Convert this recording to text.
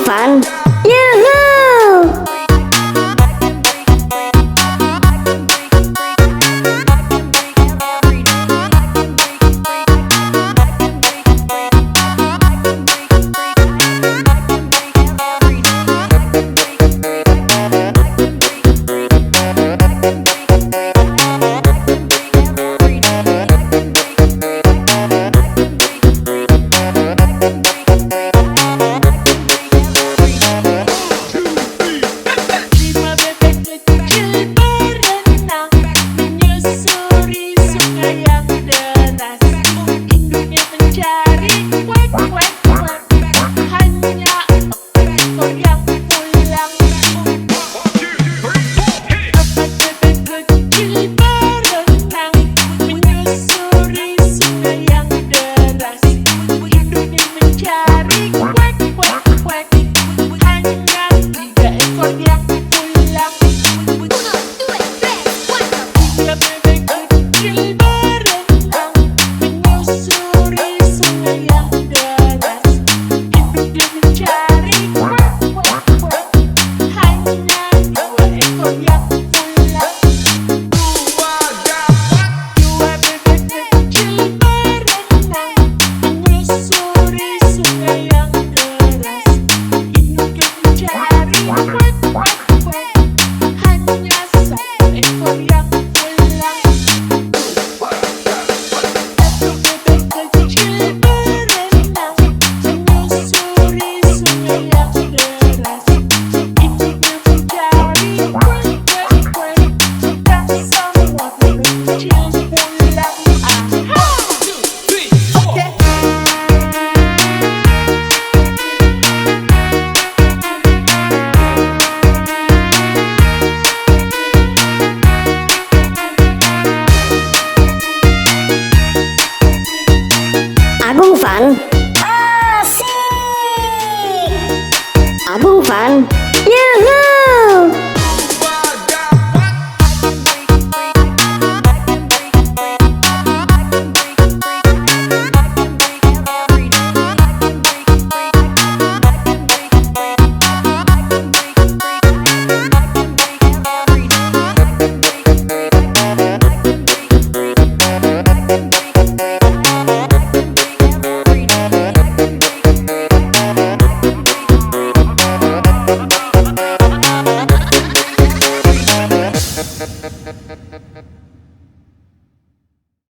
fun. Yoo-hoo! Lima bebek kecil berenang, menyusuri sungai yang deras. Induknya mencari kuek kuek kuek, hanya ekor yang pulang. Empat bebek kecil berenang, menyusuri sungai yang deras. Induknya mencari kuek kuek kuek, hanya tiga ekor yang pulang. Tiga bebek kecil berenang, menyusuri sungai yang deras. Induknya mencari kuek kuek kuek, hanya dua ekor yang pulang. Dua bebek kecil berenang, menyusuri sungai yang deras. Induknya mencari kuek kuek kuek, hanya satu ekor yang pulang. Satu bebek kecil berenang, menyusuri sungai yang deras. Induknya mencari kuek kuek kuek, tak semua bebek kecil pulang. Agung Fun. Asik. Agung Fun. Yuhu.